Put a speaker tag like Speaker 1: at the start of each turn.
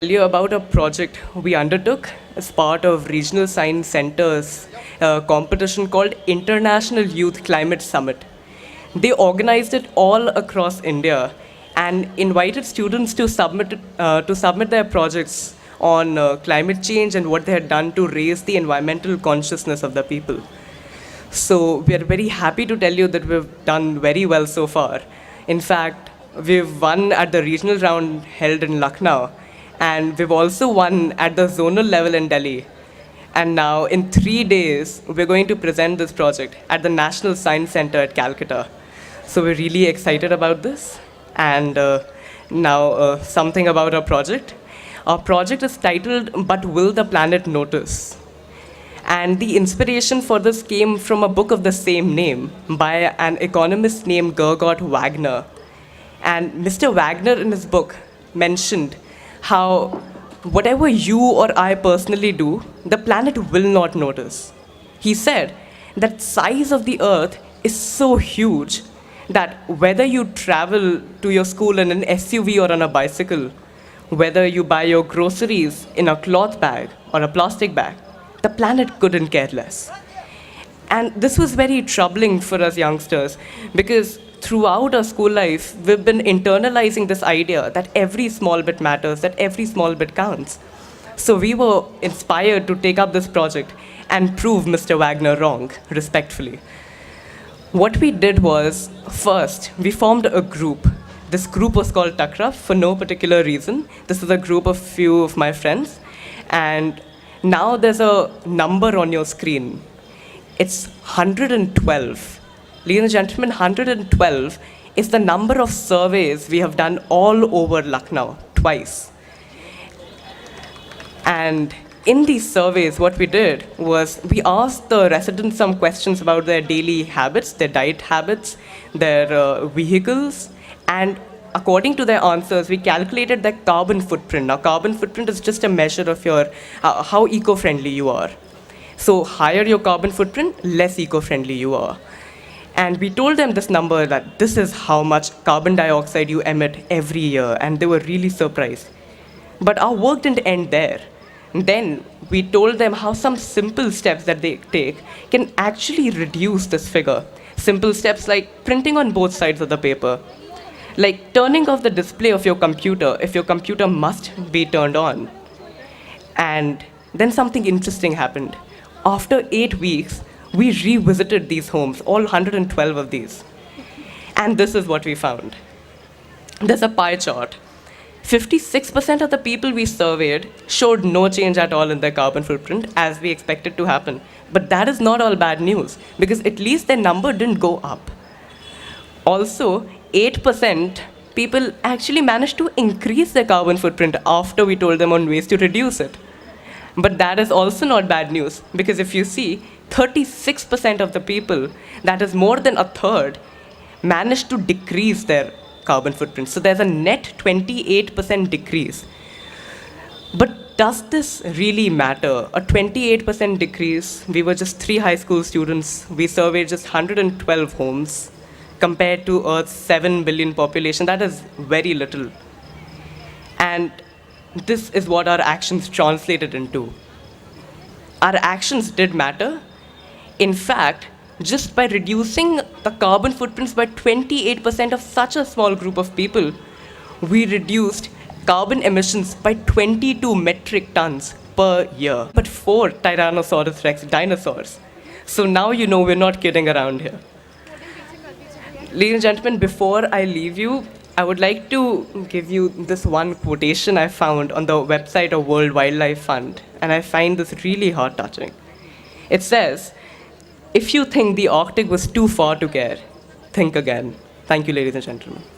Speaker 1: Tell you about a project we undertook as part of Regional Science Center's competition called International Youth Climate Summit. They organized it all across India and invited students to submit their projects on climate change and what they had done to raise the environmental consciousness of the people. So we are very happy to tell you that we've done very well so far. In fact, we've won at the regional round held in Lucknow, and we've also won at the zonal level in Delhi. And now, in 3 days, we're going to present this project at the National Science Center at Calcutta. So we're really excited about this. And now, something about our project. Our project is titled But Will the Planet Notice? And the inspiration for this came from a book of the same name by an economist named Gergott Wagner. And Mr. Wagner in his book mentioned how whatever you or I personally do, the planet will not notice. He said that size of the earth is so huge that whether you travel to your school in an SUV or on a bicycle, whether you buy your groceries in a cloth bag or a plastic bag, the planet couldn't care less. And this was very troubling for us youngsters because throughout our school life, we've been internalizing this idea that every small bit matters, that every small bit counts. So we were inspired to take up this project and prove Mr. Wagner wrong, respectfully. What we did was, first, we formed a group. This group was called Takraf for no particular reason. This is a group of few of my friends. And now there's a number on your screen. It's 112. Ladies and gentlemen, 112 is the number of surveys we have done all over Lucknow, twice. And in these surveys, what we did was we asked the residents some questions about their daily habits, their diet habits, their vehicles, and according to their answers, we calculated their carbon footprint. Now, carbon footprint is just a measure of your how eco-friendly you are. So higher your carbon footprint, less eco-friendly you are. And we told them this number that this is how much carbon dioxide you emit every year, and they were really surprised. But our work didn't end there. Then we told them how some simple steps that they take can actually reduce this figure. Simple steps like printing on both sides of the paper, like turning off the display of your computer if your computer must be turned on. And then something interesting happened. After 8 weeks, we revisited these homes, all 112 of these. And this is what we found. There's a pie chart. 56% of the people we surveyed showed no change at all in their carbon footprint, as we expected to happen. But that is not all bad news, because at least their number didn't go up. Also, 8% people actually managed to increase their carbon footprint after we told them on ways to reduce it. But that is also not bad news, because if you see, 36% of the people, that is more than a third, managed to decrease their carbon footprint. So there's a net 28% decrease. But does this really matter? A 28% decrease, we were just 3 high school students, we surveyed just 112 homes, compared to Earth's 7 billion population. That is very little. And this is what our actions translated into. Our actions did matter. In fact, just by reducing the carbon footprints by 28% of such a small group of people, we reduced carbon emissions by 22 metric tons per year. But 4 Tyrannosaurus rex dinosaurs. So now you know we're not kidding around here. Ladies and gentlemen, before I leave you, I would like to give you this one quotation I found on the website of World Wildlife Fund, and I find this really heart-touching. It says, "If you think the Arctic was too far to care, think again." Thank you, ladies and gentlemen.